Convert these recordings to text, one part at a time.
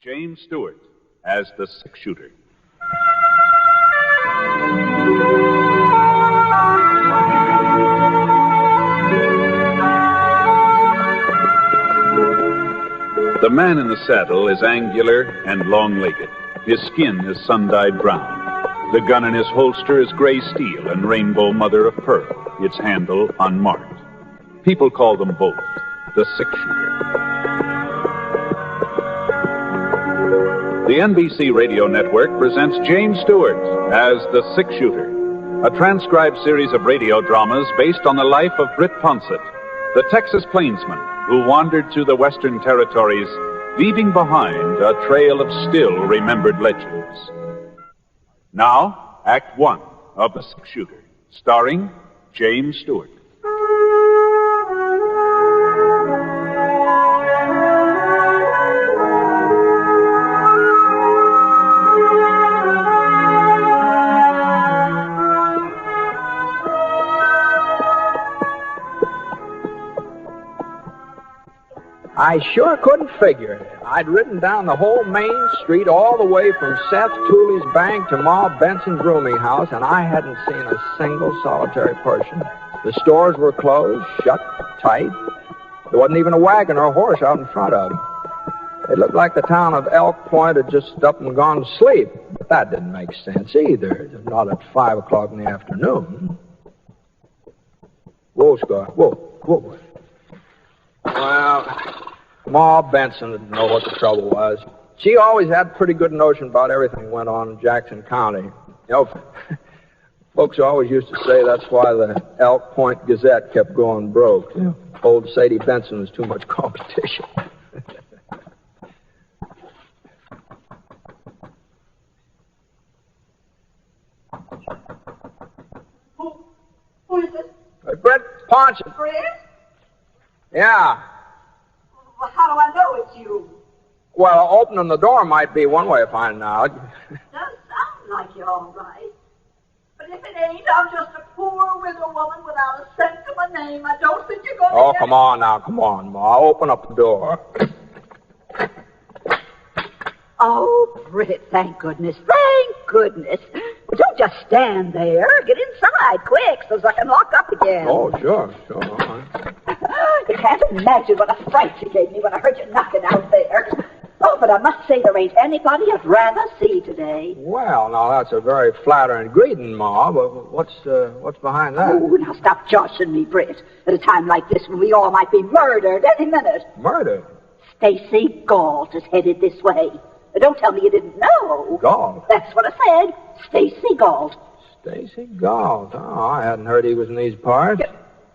James Stewart as the six-shooter. The man in the saddle is angular and long-legged. His skin is sun-dyed brown. The gun in his holster is gray steel and rainbow mother of pearl, its handle unmarked. People call them both the six-shooter. The NBC radio network presents James Stewart as the six-shooter, a transcribed series of radio dramas based on the life of Brit, the Texas plainsman who wandered through the western territories, leaving behind a trail of still-remembered legends. Now, Act One of The Six-Shooter, starring James Stewart. I sure couldn't figure it. I'd ridden down the whole main street all the way from Seth Tuli's bank to Ma Benson's rooming house, and I hadn't seen a single solitary person. The stores were closed, shut tight. There wasn't even a wagon or a horse out in front of them. It looked like the town of Elk Point had just up and gone to sleep. But that didn't make sense either. Not at 5 o'clock in the afternoon. Whoa, Scar. Whoa. Well, Ma Benson didn't know what the trouble was. She always had a pretty good notion about everything that went on in Jackson County. You know, folks always used to say that's why the Elk Point Gazette kept going broke. Yeah. Old Sadie Benson was too much competition. Who is it? Brit Ponson. Brit? Yeah. Well, how do I know it's you? Well, opening the door might be one way of finding out. Does sound like you're all right. But if it ain't, I'm just a poor widow woman without a cent to my name. I don't think you're going to Oh, get come on now, come on, Ma. Open up the door. Oh, Brit, thank goodness. Thank goodness. Well, don't just stand there. Get inside, quick, so I can lock up again. Oh, sure. All right. You can't imagine what a fright you gave me when I heard you knocking out there. Oh, but I must say there ain't anybody I'd rather see today. Well, now, that's a very flattering greeting, Ma, but what's behind that? Oh, now stop joshing me, Brit. At a time like this when we all might be murdered any minute. Murder? Stacy Gault is headed this way. Don't tell me you didn't know. Gault? That's what I said. Stacy Gault. Stacy Gault. Oh, I hadn't heard he was in these parts.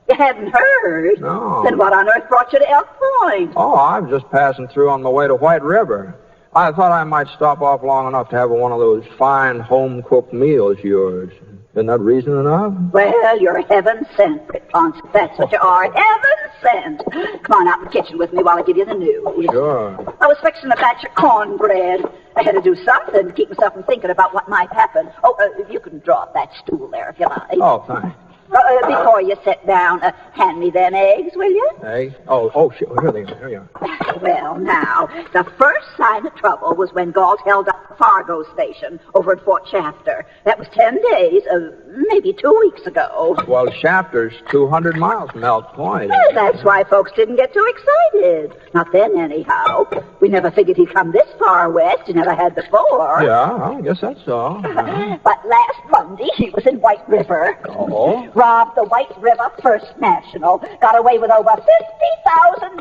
You hadn't heard? No. Then what on earth brought you to Elk Point? Oh, I was just passing through on my way to White River. I thought I might stop off long enough to have one of those fine home-cooked meals of yours. Isn't that reason enough? Well, you're heaven sent, Brit Ponce. That's what you are. Heaven sent. Come on out in the kitchen with me while I give you the news. Sure. I was fixing a batch of cornbread. I had to do something to keep myself from thinking about what might happen. Oh, you can draw up that stool there if you like. Oh, thanks. Before you sit down, hand me them eggs, will you? Eggs? Oh, sure. Here you are. Well, now, the first sign of trouble was when Gault held up the Fargo station over at Fort Shafter. That was 10 days, maybe 2 weeks ago. Well, Shafter's 200 miles from Elk Point. Well, that's why folks didn't get too excited. Not then, anyhow. We never figured he'd come this far west. He never had before. Yeah, I guess that's so. But last Monday, he was in White River. Oh? Robbed the White River First National. Got away with over $50,000.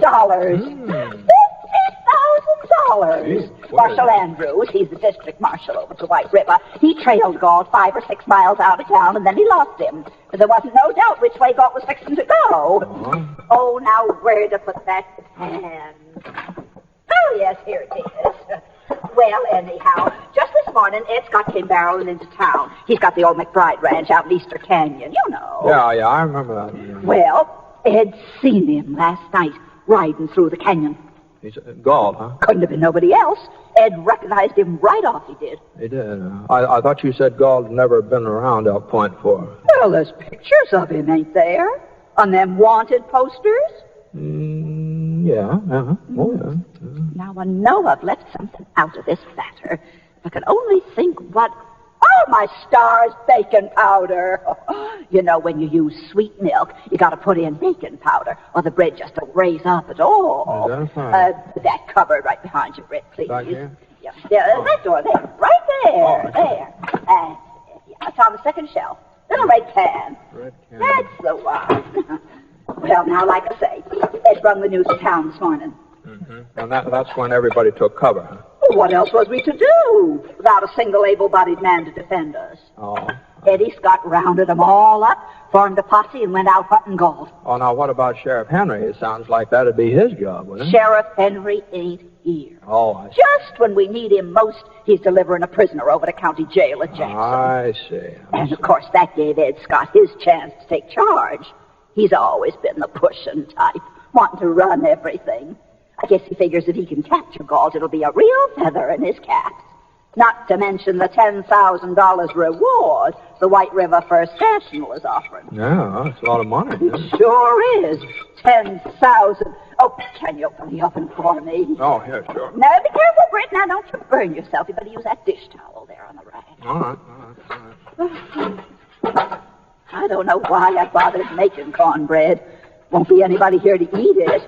$50,000. Marshal Andrews, he's the district marshal over to White River. He trailed Gault 5 or 6 miles out of town, and then he lost him. There wasn't no doubt which way Gault was fixing to go. Oh, now where to put that pen? Oh, yes, here it is. Well, anyhow, just this morning, Ed Scott came barreling into town. He's got the old McBride Ranch out in Easter Canyon, you know. Yeah, I remember that. Well, Ed'd seen him last night riding through the canyon. He's Gault, huh? Couldn't have been nobody else. Ed recognized him right off, he did. He did. I thought you said Gault had never been around Elk Point before. Well, there's pictures of him, ain't there? On them wanted posters? Yeah, oh, yeah. Now, I know I've left something out of this batter. If I could only think what... Oh, my stars, baking powder. You know, when you use sweet milk, you got to put in baking powder, or the bread just don't raise up at all. Is that fine? That cupboard right behind you, Brit, please. Back here? Yeah, that door there, right there, there. And it's on the second shelf. Little red can. Red can. That's the one. Well, now, like I say, Ed brung the news to town this morning. Mm-hmm. And that's when everybody took cover, huh? Well, what else was we to do without a single able-bodied man to defend us? Oh. Eddie Scott rounded them all up, formed a posse, and went out hunting gold. Oh, now what about Sheriff Henry? It sounds like that'd be his job, wouldn't it? Sheriff Henry ain't here. Oh, I see. Just when we need him most, he's delivering a prisoner over to county jail at Jackson. I see. And, of course, that gave Ed Scott his chance to take charge. He's always been the pushing type, wanting to run everything. I guess he figures if he can capture Gault, it'll be a real feather in his cap. Not to mention the $10,000 reward the White River First National is offering. Yeah, that's a lot of money. It sure is. 10,000. Oh, can you open the oven for me? Oh, yeah, sure. Now, be careful, Brit. Now, don't you burn yourself. You better use that dish towel there on the rack. All right. I don't know why I bothered making cornbread. Won't be anybody here to eat it.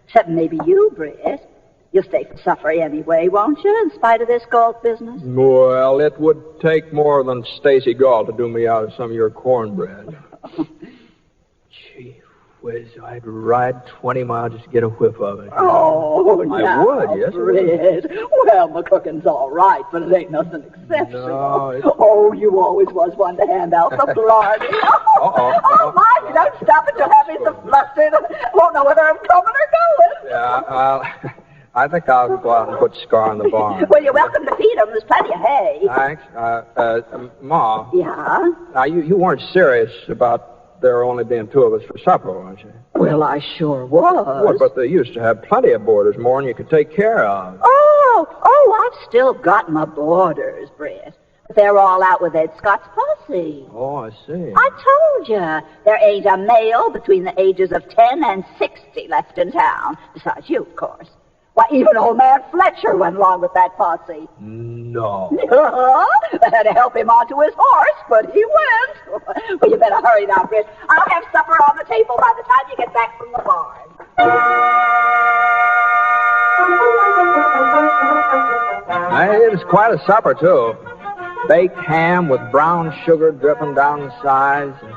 Except maybe you, Brit. You'll stay for supper anyway, won't you, in spite of this Gault business? Well, it would take more than Stacy Gault to do me out of some of your cornbread. Gee whiz, I'd ride 20 miles just to get a whiff of it. Oh, I would, yes. Brit. Well, my cooking's all right, but it ain't nothing exceptional. No, Oh, you always was one to hand out the blarney. Oh, my, you don't stop it. You'll have me so flustered. I won't know whether I'm coming or going. Yeah, well, I think I'll go out and put Scar in the barn. Well, you're welcome to feed him. There's plenty of hay. Thanks. Ma. Yeah? Now, you weren't serious about there only being two of us for supper, weren't you? Well, I sure was. Well, but they used to have plenty of boarders, more than you could take care of. Oh, I've still got my boarders, Brit. But they're all out with Ed Scott's posse. Oh, I see. I told you, there ain't a male between the ages of 10 and 60 left in town. Besides you, of course. Why, even old man Fletcher went along with that posse. No. I had to help him onto his horse, but he went. Well, you better hurry now, Brit. I'll have supper on the table by the time you get back from the barn. Hey, it was quite a supper, too. Baked ham with brown sugar dripping down the sides, and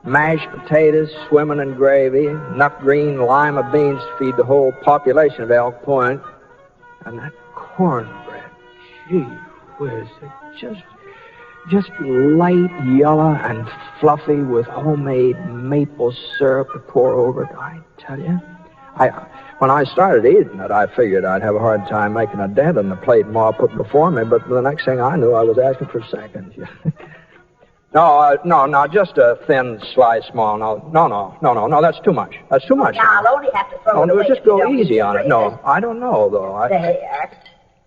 mashed potatoes swimming in gravy, enough green lima beans to feed the whole population of Elk Point. And that cornbread, gee whiz, it just light yellow and fluffy with homemade maple syrup to pour over it. I tell you, when I started eating it, I figured I'd have a hard time making a dent in the plate Ma put before me, but the next thing I knew, I was asking for seconds. No, just a thin slice, Ma. No, that's too much. That's too much. Now, I'll only have to throw it away. Just go easy on it. No, I don't know, though. There.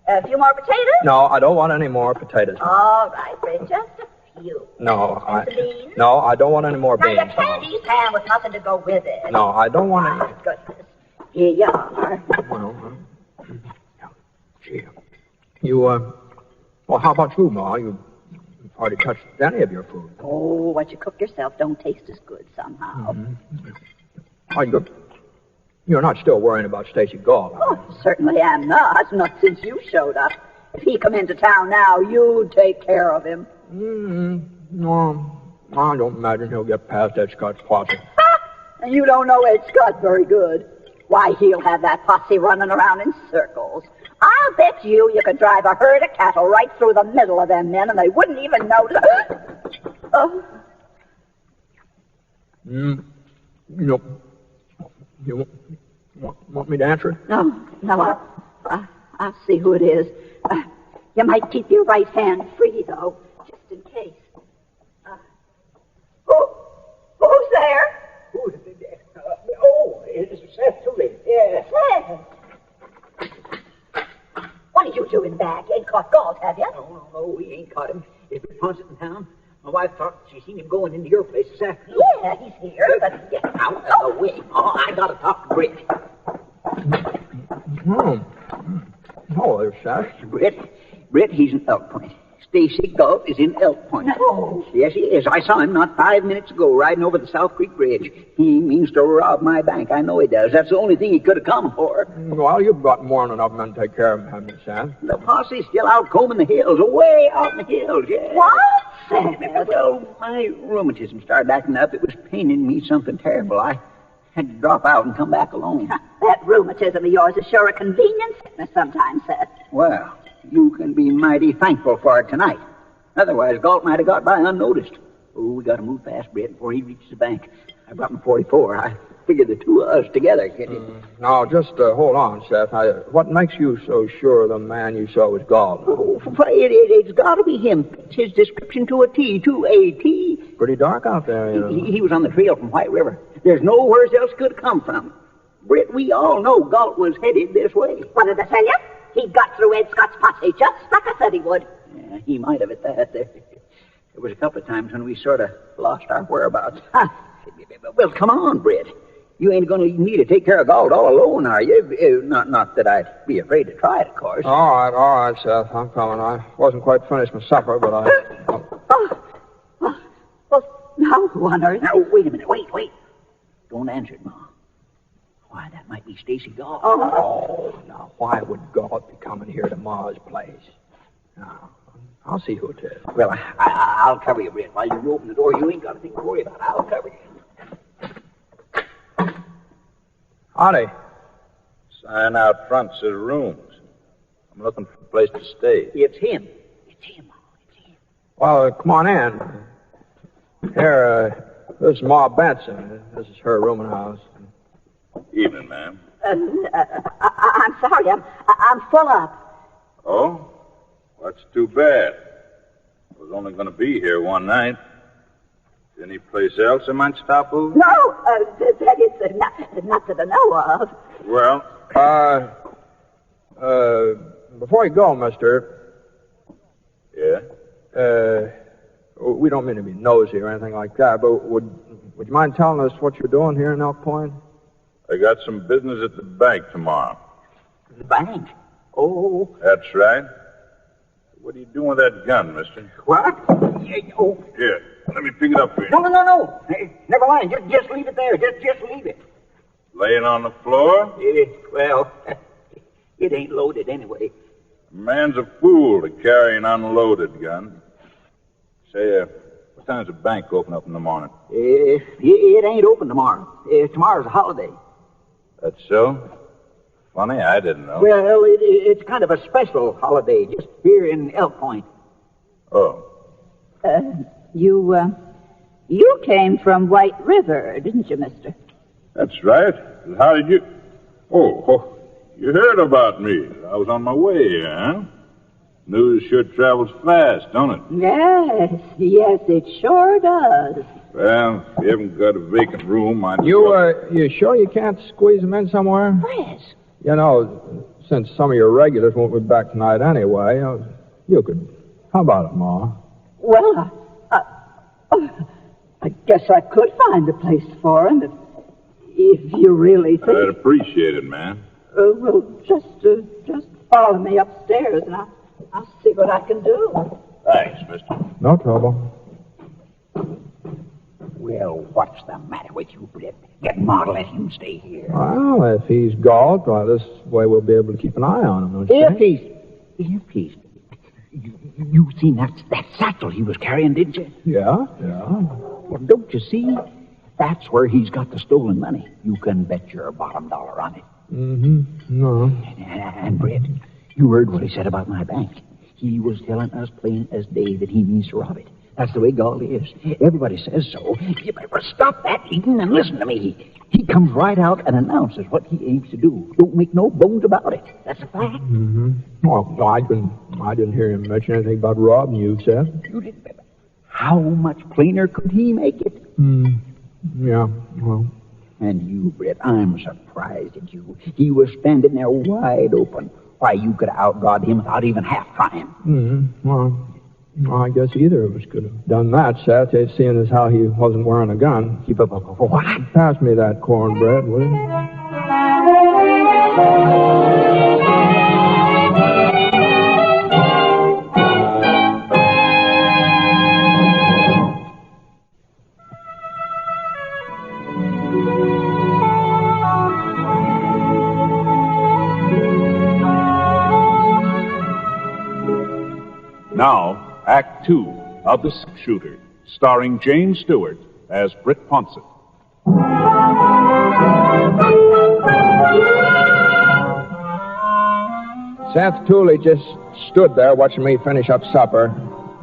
A few more potatoes? No, I don't want any more potatoes. All right, Brit, just a few. No, beans? No, I don't want any more beans. Now, you can't eat ham with nothing to go with it. No, I don't want any. Oh, goodness. Here you are. Well, gee. Well, how about you, Ma? You've hardly touched any of your food. Oh, what you cook yourself don't taste as good somehow. Mm-hmm. You're not still worrying about Stacy Gault, are you? Oh, certainly am not since you showed up. If he come into town now, you'd take care of him. No, I don't imagine he'll get past Ed Scott's posse. And you don't know Ed Scott very good. Why, he'll have that posse running around in circles. I'll bet you could drive a herd of cattle right through the middle of them men, and they wouldn't even notice. Oh. You want me to answer it? No, I'll see who it is. You might keep your right hand free, though, just in case. Who's there? It's Seth Tuli. Yeah. Seth! What are you doing back? You ain't caught Gault, have you? No, we ain't caught him. Is Brit Ponset in town? My wife thought she seen him going into your place this afternoon. Yeah, he's here, but... Get out of the way. Oh, I gotta talk to Brit. Oh. Oh, there's Seth. Brit, he's in Elk Point. Stacy Gault is in Elk Point. No. Yes, he is. I saw him not 5 minutes ago riding over the South Creek Bridge. He means to rob my bank. I know he does. That's the only thing he could have come for. Well, you've got more than enough men to take care of him, haven't you, Seth? The posse's still out combing the hills, way out in the hills, yeah. What? Well, my rheumatism started acting up. It was paining me something terrible. I had to drop out and come back alone. That rheumatism of yours is sure a convenient sickness sometimes, Seth. Well, you can be mighty thankful for it tonight. Otherwise, Gault might have got by unnoticed. Oh, we got to move fast, Brit, before he reaches the bank. I brought him 44. I figured the two of us together could... Now, just hold on, Seth. What makes you so sure the man you saw was Gault? Oh, it's got to be him. It's his description to a T, to a T. Pretty dark out there, you know. He was on the trail from White River. There's nowhere else could come from. Brit, we all know Gault was headed this way. What did I tell you? He got through Ed Scott's posse, just like I said he would. Yeah, he might have at that. There was a couple of times when we sort of lost our whereabouts. Well, come on, Brit. You ain't going to leave me to take care of Gault all alone, are you? Not that I'd be afraid to try it, of course. All right, Seth. I'm coming. I wasn't quite finished my supper, but Well, now who on earth? Now, wait a minute. Wait. Don't answer it, Ma. Why, that might be Stacy Gault. Oh, now, why would Gault be coming here to Ma's place? Now, I'll see who it is. Well, I'll cover you, Brit. While you open the door, you ain't got anything to worry about. I'll cover you. Howdy. Sign out front says rooms. I'm looking for a place to stay. It's him. Well, come on in. Here, this is Ma Benson. This is her rooming house. Evening, ma'am. I'm sorry. I'm full up. Oh? That's too bad. I was only going to be here one night. Any place else I might stop over? No, that is not that I know of. Well, Before you go, mister, yeah? we don't mean to be nosy or anything like that, but would you mind telling us what you're doing here in Elk Point? I got some business at the bank tomorrow. The bank? Oh. That's right. What are you doing with that gun, mister? What? Oh. Here, let me pick it up for you. No. Hey, never mind. Just leave it there. Just leave it. Laying on the floor? Well, it ain't loaded anyway. A man's a fool to carry an unloaded gun. Say, what time's the bank open up in the morning? It ain't open tomorrow. Tomorrow's a holiday. That's so? Funny, I didn't know. Well, it's kind of a special holiday just here in Elk Point. Oh. You came from White River, didn't you, mister? That's right. How did you... Oh, you heard about me. I was on my way here, huh? News sure travels fast, don't it? Yes, it sure does. Well, if you haven't got a vacant room, You sure you can't squeeze them in somewhere? Yes. You know, since some of your regulars won't be back tonight anyway, you could... How about it, Ma? Well, I guess I could find a place for him if you really think... I'd appreciate it, man. Well, just follow me upstairs and I'll see what I can do. Thanks, mister. No trouble. Well, what's the matter with you, Brit? Get Ma to let him stay here. Well, if he's Gault, well, this way we'll be able to keep an eye on him, don't you think? If he's... You seen that satchel he was carrying, didn't you? Yeah. Well, don't you see? That's where he's got the stolen money. You can bet your bottom dollar on it. Mm-hmm. No. And Brit, you heard what he said about my bank. He was telling us plain as day that he means to rob it. That's the way Gault is. Everybody says so. You better stop that eating and listen to me. He comes right out and announces what he aims to do. Don't make no bones about it. That's a fact. Mm-hmm. Well, I didn't hear him mention anything about robbing you, Seth. You didn't. How much plainer could he make it? Yeah, well. And you, Brit, I'm surprised at you. He was standing there wide open. Why, you could have outdrawed him without even half trying. Well, I guess either of us could have done that, Seth, seeing as how he wasn't wearing a gun. What? Pass me that cornbread, will you? Now, Act Two of The Six Shooter, starring James Stewart as Brit Ponset. Seth Tuli just stood there watching me finish up supper,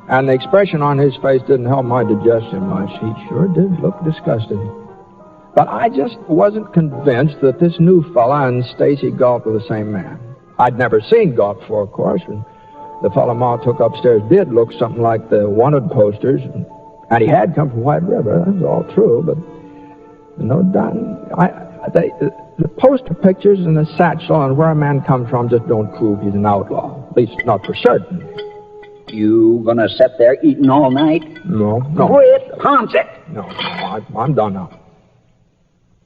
and the expression on his face didn't help my digestion much. He sure did look disgusted. But I just wasn't convinced that this new fella and Stacy Gault were the same man. I'd never seen Gault before, of course, and the fella Ma took upstairs did look something like the wanted posters, and he had come from White River. That was all true, but no doubt, the poster pictures and the satchel and where a man comes from just don't prove he's an outlaw. At least not for certain. You gonna sit there eating all night? No. Brit Ponset! No, I'm done now.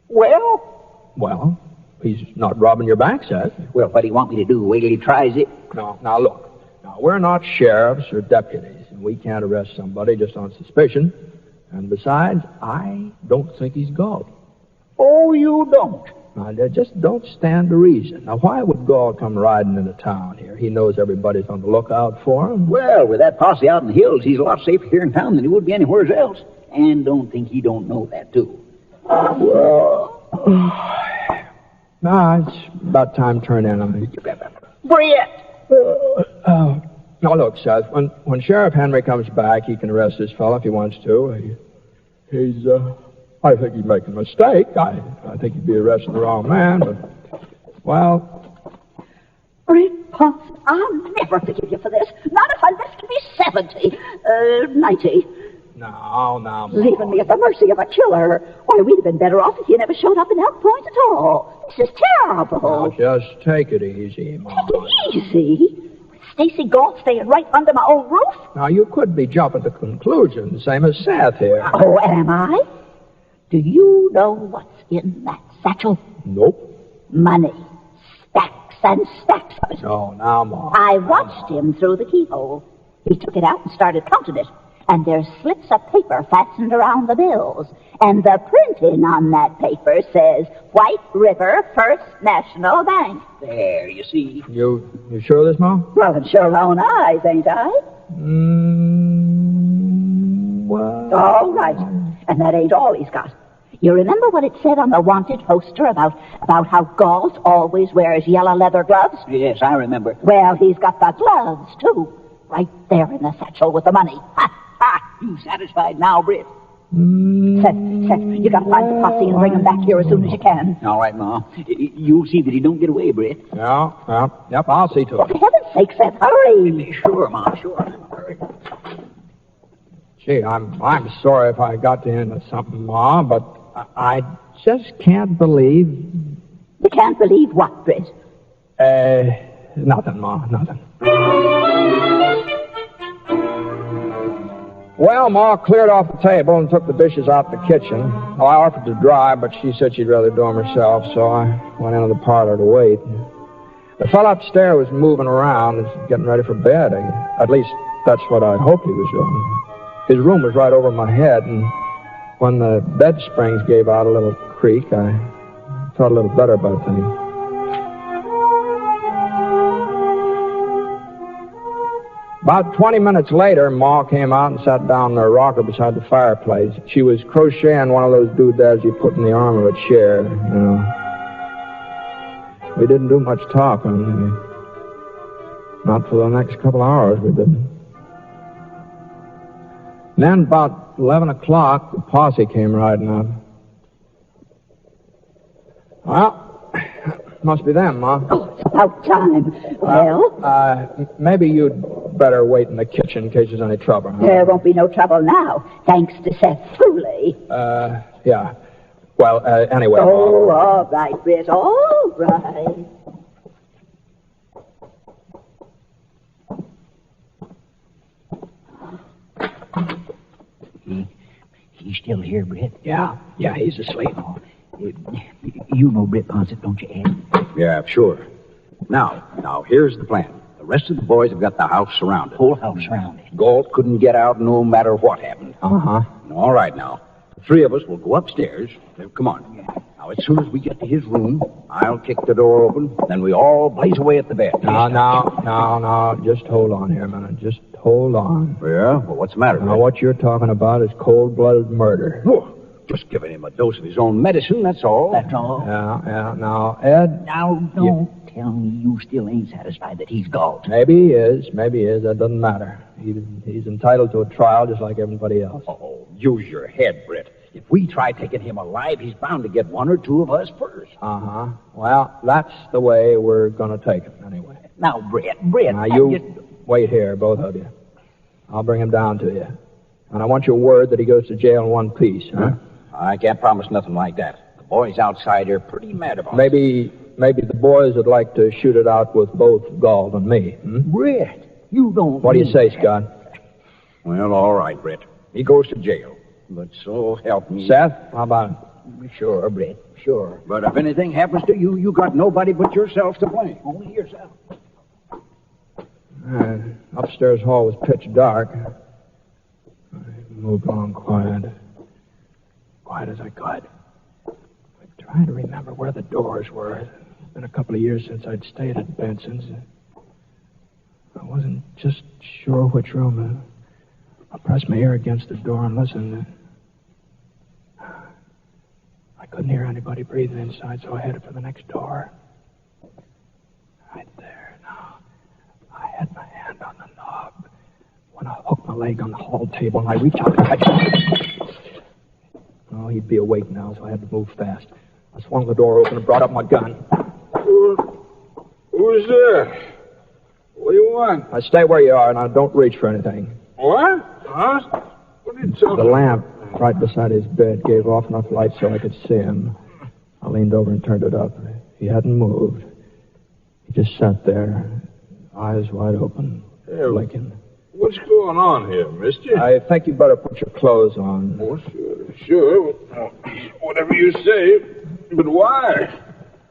Well, he's not robbing your bank, Seth. Well, what do you want me to do? Wait till he tries it? No, now look. Now, we're not sheriffs or deputies, and we can't arrest somebody just on suspicion. And besides, I don't think he's Gault. Oh, you don't? Now, they just don't stand to reason. Now, why would Gault come riding into town here? He knows everybody's on the lookout for him. Well, with that posse out in the hills, he's a lot safer here in town than he would be anywhere else. And don't think he don't know that, too. Well, it's about time to turn in on me. Brit! Now, look, Seth, when Sheriff Henry comes back, he can arrest this fellow if he wants to. I think he's making a mistake. I think he'd be arresting the wrong man, but, well... Brit Ponset, I'll never forgive you for this. Not if I lived to be 70. 90. No. Leaving me at the mercy of a killer. Why, we'd have been better off if you never showed up in Elk Point at all. This is terrible. Now, just take it easy, Mom. Take it easy? With Stacy Gault staying right under my own roof? Now, you could be jumping to conclusions, same as Seth here. Oh, am I? Do you know what's in that satchel? Nope. Money. Stacks and stacks of it. No, now, Mom. I watched him through the keyhole. He took it out and started counting it. And there's slips of paper fastened around the bills. And the printing on that paper says White River First National Bank. There, you see. You sure of this, Mom? Well, it's your own eyes, ain't I? Well... All right. And that ain't all he's got. You remember what it said on the wanted poster about how Gault always wears yellow leather gloves? Yes, I remember. Well, he's got the gloves, too. Right there in the satchel with the money. Ha! Ha! You satisfied now, Brit? Seth, you gotta find the posse and bring him back here as soon as you can. All right, Ma. You'll see that he don't get away, Brit. Yeah, yep, I'll see to For it. heaven's sake, Seth, hurry. Sure, Ma, sure. I'm in a hurry. Gee, I'm sorry if I got you into something, Ma, but I just can't believe... You can't believe what, Brit? Nothing, Ma, nothing. Well, Ma cleared off the table and took the dishes out the kitchen. Well, I offered to dry, but she said she'd rather do them herself, so I went into the parlor to wait. The fellow upstairs was moving around and getting ready for bed. At least, that's what I hoped he was doing. His room was right over my head, and when the bed springs gave out a little creak, I felt a little better about things. About 20 minutes later, Ma came out and sat down in her rocker beside the fireplace. She was crocheting one of those doodads you put in the arm of a chair, you know. We didn't do much talking. Not for the next couple hours, we didn't. And then about 11 o'clock, the posse came riding up. Well, must be them, Ma. Oh, it's about time. Well? Maybe you'd better wait in the kitchen in case there's any trouble. Huh? There won't be no trouble now, thanks to Seth Tuli. Yeah. Well, anyway. Oh, Ma. all right, Brit, all right. He's still here, Brit? Yeah, he's asleep. You know Brit Ponset, don't you, Ed? Yeah, sure. Now, here's the plan. The rest of the boys have got the house surrounded. Whole house surrounded. Gault couldn't get out no matter what happened. Uh-huh. All right, now. The three of us will go upstairs. Come on. Yeah. Now, Now, as soon as we get to his room, I'll kick the door open, then we all blaze away at the bed. Now, just hold on here a minute. Just hold on. Yeah? Well, what's the matter, Now, Red? what you're talking about is cold-blooded murder. Oh, just giving him a dose of his own medicine, that's all. That's all. Yeah. Now, Ed... Now, don't tell me you still ain't satisfied that he's Gault. Maybe he is. That doesn't matter. He's entitled to a trial just like everybody else. Oh, use your head, Brit. If we try taking him alive, he's bound to get one or two of us first. Uh-huh. Well, that's the way we're going to take him, anyway. Now, Brit. Now, you wait here, both of you. I'll bring him down to you. And I want your word that he goes to jail in one piece, huh? I can't promise nothing like that. The boys outside here are pretty mad about it. Maybe the boys would like to shoot it out with both Gault and me. Brit, you don't... What do you say, Scott? Well, all right, Brit. He goes to jail. But so help me. Seth, how about it? Sure, Brit, sure. But if anything happens to you, you got nobody but yourself to blame. Only yourself. Upstairs hall was pitch dark. I moved along quiet as I could. I'm trying to remember where the doors were. It's been a couple of years since I'd stayed at Benson's. I wasn't just sure which room. I pressed my ear against the door and listened. I couldn't hear anybody breathing inside, so I headed for the next door. Right there. Now, I had my hand on the knob when I hooked my leg on the hall table, and I reached out and touched him. Oh, he'd be awake now, so I had to move fast. I swung the door open and brought up my gun. Who's there? What do you want? Now, stay where you are, and don't reach for anything. What? Huh? What are you talking The lamp right beside his bed gave off enough light so I could see him. I leaned over and turned it up. He hadn't moved. He just sat there, eyes wide open, blinking. What's going on here, mister? I think you'd better put your clothes on. Oh, sure. Whatever you say. But why?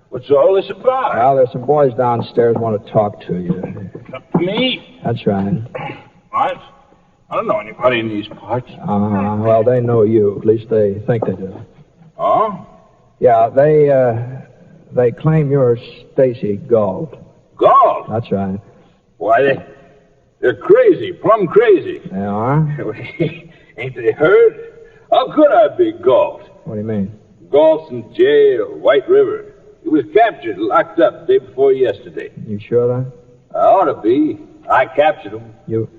What's all this about? Well, there's some boys downstairs who want to talk to you. Me? That's right. What? I don't know anybody in these parts. Well, they know you. At least they think they do. Oh? Yeah, they claim you're Stacy Gault. Gault? That's right. Why, they're crazy, plumb crazy. They are? Ain't they heard? How could I be Gault? What do you mean? Gault's in jail, White River. He was captured, locked up the day before yesterday. You sure of that? I ought to be. I captured him. You...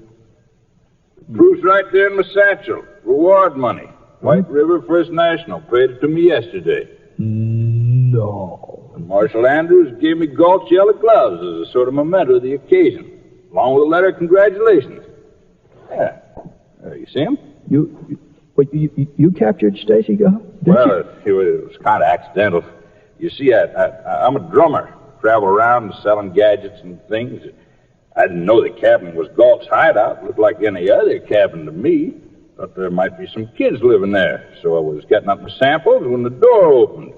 Proof's right there in my satchel. Reward money. White River First National paid it to me yesterday. No. And Marshal Andrews gave me Gault's yellow gloves as a sort of memento of the occasion, along with a letter of congratulations. Yeah. You see him? You captured Stacy Gault? Well, it was kind of accidental. You see, I'm a drummer. Travel around selling gadgets and things. I didn't know the cabin was Gault's hideout. Looked like any other cabin to me. Thought there might be some kids living there. So I was getting up my samples when the door opened.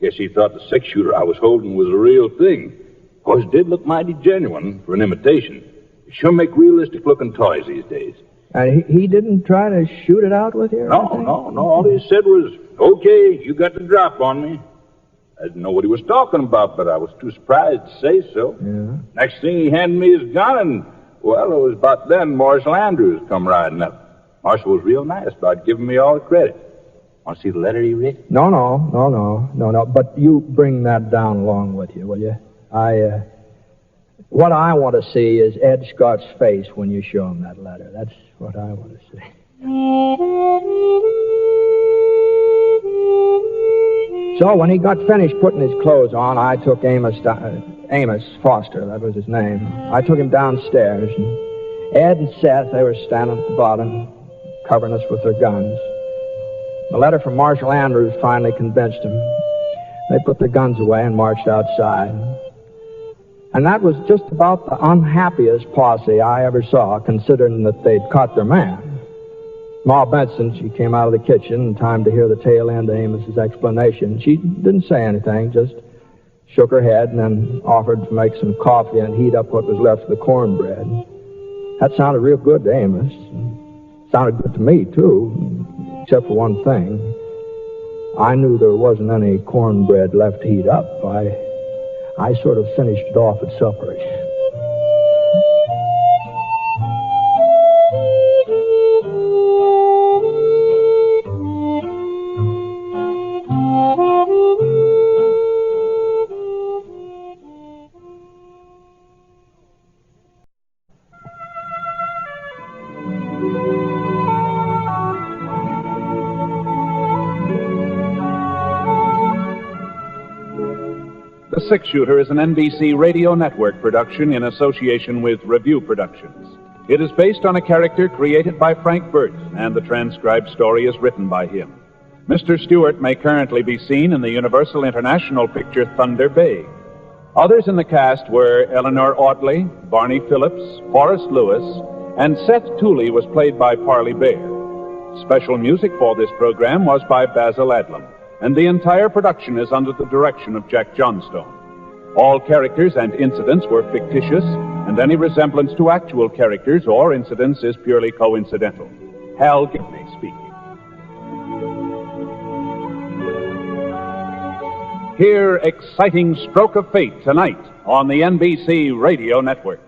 Guess he thought the six-shooter I was holding was a real thing. Of course, it did look mighty genuine for an imitation. You sure make realistic-looking toys these days. And he didn't try to shoot it out with you? No. All he said was, okay, you got the drop on me. I didn't know what he was talking about, but I was too surprised to say so. Yeah. Next thing, he handed me his gun, and, well, it was about then Marshal Andrews come riding up. Marshal was real nice about giving me all the credit. Want to see the letter he wrote? No. But you bring that down along with you, will you? What I want to see is Ed Scott's face when you show him that letter. That's what I want to see. So when he got finished putting his clothes on, I took Amos Foster, that was his name. I took him downstairs, and Ed and Seth, they were standing at the bottom, covering us with their guns. The letter from Marshal Andrews finally convinced them. They put their guns away and marched outside. And that was just about the unhappiest posse I ever saw, considering that they'd caught their man. Ma Benson, she came out of the kitchen in time to hear the tail end of Amos's explanation. She didn't say anything, just shook her head and then offered to make some coffee and heat up what was left of the cornbread. That sounded real good to Amos. Sounded good to me, too, except for one thing. I knew there wasn't any cornbread left to heat up. I sort of finished it off at supper. The Six Shooter is an NBC radio network production in association with Review Productions. It is based on a character created by Frank Burt, and the transcribed story is written by him. Mr. Stewart may currently be seen in the Universal International picture Thunder Bay. Others in the cast were Eleanor Audley, Barney Phillips, Horace Lewis, and Seth Tuli was played by Parley Bear. Special music for this program was by Basil Adlam, and the entire production is under the direction of Jack Johnstone. All characters and incidents were fictitious, and any resemblance to actual characters or incidents is purely coincidental. Hal Gibney speaking. Hear Exciting Stroke of Fate tonight on the NBC Radio Network.